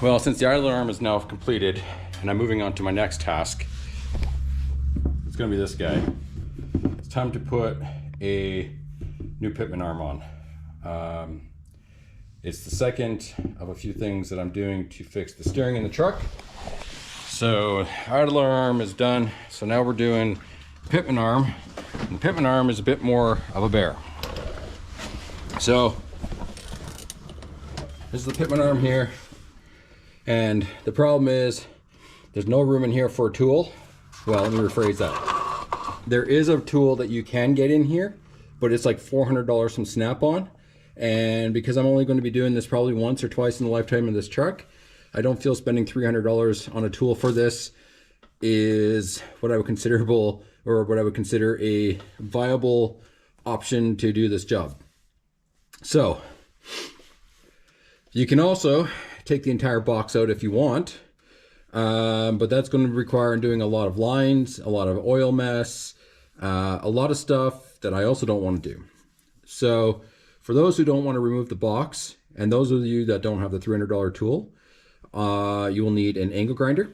Well, since the idler arm is now completed and I'm moving on to my next task, it's gonna be this guy. It's time to put a new Pitman arm on. It's the second of a few things that I'm doing to fix the steering in the truck. So idler arm is done. So now we're doing Pitman arm. And the Pitman arm is a bit more of a bear. So this is the Pitman arm here. And the problem is there's no room in here for a tool. Well, let me rephrase that. There is a tool that you can get in here, but it's like $400 from Snap-on. And because I'm only going to be doing this probably once or twice in the lifetime of this truck, I don't feel spending $300 on a tool for this is what I would consider a viable option to do this job. So you can also take the entire box out if you want, but that's going to require doing a lot of lines, a lot of oil mess, a lot of stuff that I also don't want to do. So for those who don't want to remove the box, and those of you that don't have the $300 tool, you will need an angle grinder,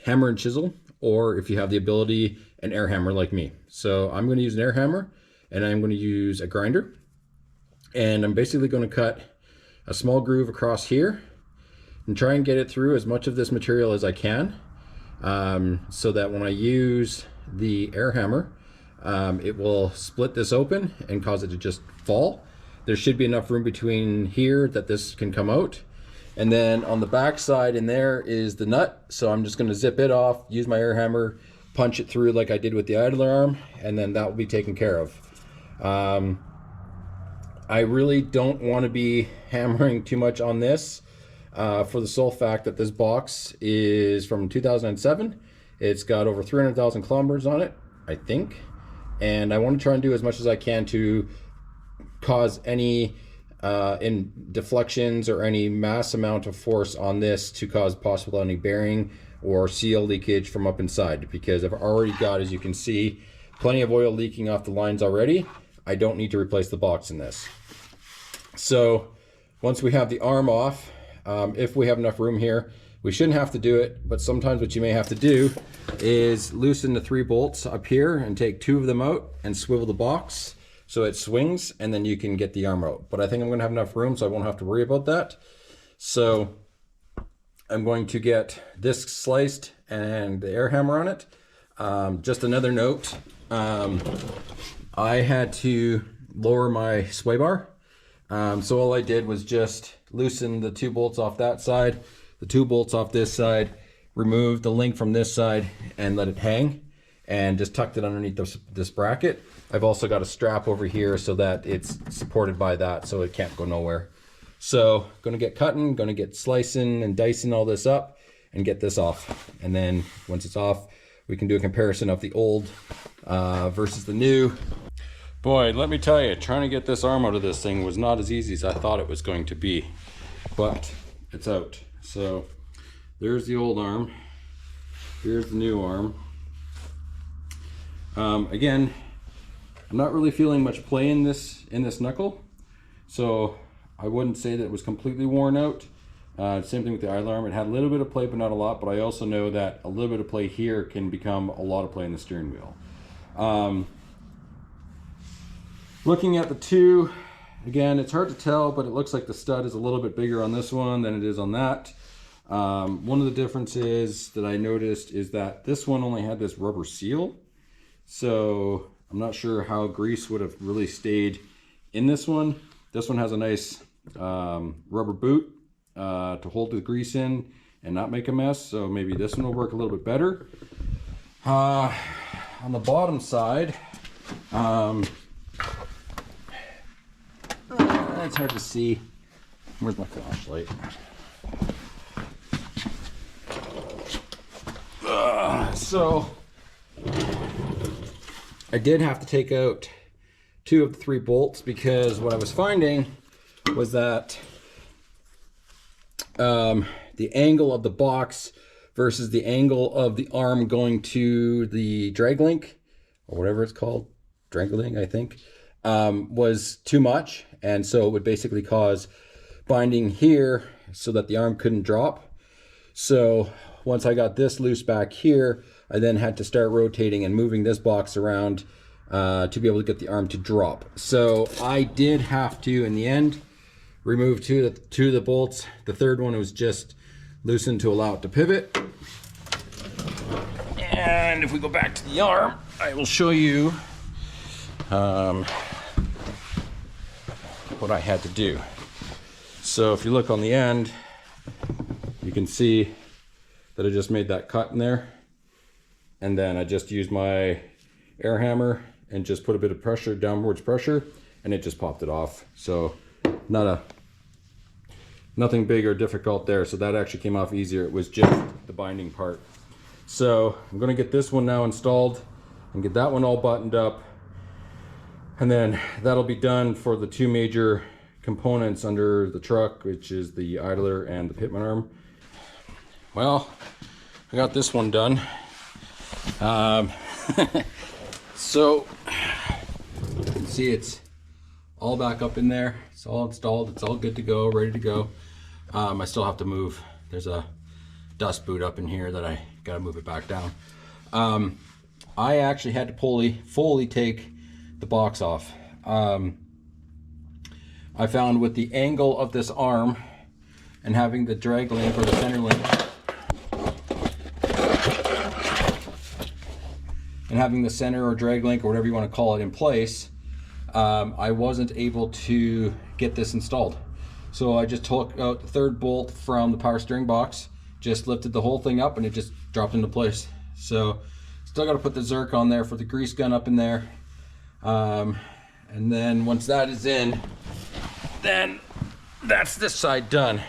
hammer and chisel, or if you have the ability, an air hammer like me. So I'm going to use an air hammer and I'm going to use a grinder, and I'm basically going to cut a small groove across here and try and get it through as much of this material as I can, so that when I use the air hammer, it will split this open and cause it to just fall. There should be enough room between here that this can come out. And then on the back side in there is the nut. So I'm just going to zip it off, use my air hammer, punch it through like I did with the idler arm, and then that will be taken care of. I really don't want to be hammering too much on this for the sole fact that this box is from 2007. It's got over 300,000 kilometers on it, I think. And I want to try and do as much as I can to cause any in deflections or any mass amount of force on this to cause possible any bearing or seal leakage from up inside, because I've already got, as you can see, plenty of oil leaking off the lines already. I don't need to replace the box in this. So once we have the arm off, if we have enough room here, we shouldn't have to do it, but sometimes what you may have to do is loosen the 3 bolts up here and take 2 of them out and swivel the box so it swings, and then you can get the arm out. But I think I'm going to have enough room so I won't have to worry about that. So I'm going to get this sliced and the air hammer on it. Just another note, I had to lower my sway bar. So all I did was just loosen the 2 bolts off that side, the 2 bolts off this side, remove the link from this side and let it hang, and just tucked it underneath this bracket. I've also got a strap over here so that it's supported by that so it can't go nowhere. So gonna get cutting, gonna get slicing and dicing all this up and get this off. And then once it's off, we can do a comparison of the old versus the new. Boy, let me tell you, trying to get this arm out of this thing was not as easy as I thought it was going to be, but it's out. So there's the old arm, here's the new arm. Again, I'm not really feeling much play in this knuckle, so I wouldn't say that it was completely worn out. Same thing with the idler arm. It had a little bit of play, but not a lot. But I also know that a little bit of play here can become a lot of play in the steering wheel. Looking at the two, again, it's hard to tell, but it looks like the stud is a little bit bigger on this one than it is on that. One of the differences that I noticed is that this one only had this rubber seal. So I'm not sure how grease would have really stayed in this one. This one has a nice rubber boot to hold the grease in and not make a mess. So maybe this one will work a little bit better. On the bottom side, it's hard to see. Where's my flashlight? So I did have to take out 2 of the 3 bolts because what I was finding was that the angle of the box versus the angle of the arm going to the drag link, or whatever it's called, drag link, I think, was too much. And so it would basically cause binding here so that the arm couldn't drop. So once I got this loose back here, I then had to start rotating and moving this box around to be able to get the arm to drop. So I did have to, in the end, remove two of the bolts. The third one was just loosened to allow it to pivot. And if we go back to the arm, I will show you what I had to do. So if you look on the end, you can see that I just made that cut in there. And then I just used my air hammer and just put a bit of pressure, downwards pressure, and it just popped it off. So nothing big or difficult there. So that actually came off easier. It was just the binding part. So I'm gonna get this one now installed and get that one all buttoned up. And then that'll be done for the two major components under the truck, which is the idler and the Pitman arm. Well, I got this one done. So you can see it's all back up in there. It's all installed. It's all good to go, ready to go. I still have to move. There's a dust boot up in here that I gotta move it back down. I actually had to fully take the box off. I found with the angle of this arm and having the drag link or the center link and having the center or drag link or whatever you want to call it in place, I wasn't able to get this installed. So I just took out the third bolt from the power steering box, just lifted the whole thing up, and it just dropped into place. So still got to put the Zerk on there for the grease gun up in there. And then once that is in, then that's this side done.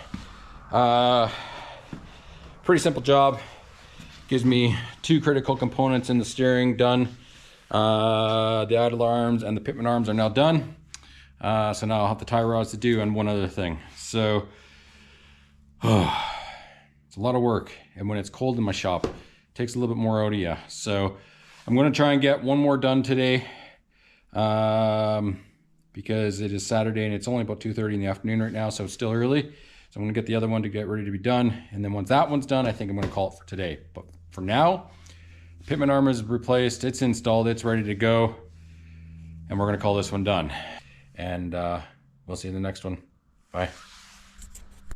Pretty simple job. Gives me two critical components in the steering done. The idle arms and the Pitman arms are now done. So now I'll have the tie rods to do and one other thing. So it's a lot of work, and when it's cold in my shop, it takes a little bit more out of you. So I'm going to try and get one more done today, because it is Saturday and it's only about 2:30 in the afternoon right now, so it's still early. So I'm going to get the other one to get ready to be done, and then once that one's done, I think I'm going to call it for today. But for now, Pitman arm is replaced, it's installed, it's ready to go, and we're going to call this one done. And we'll see you in the next one. Bye.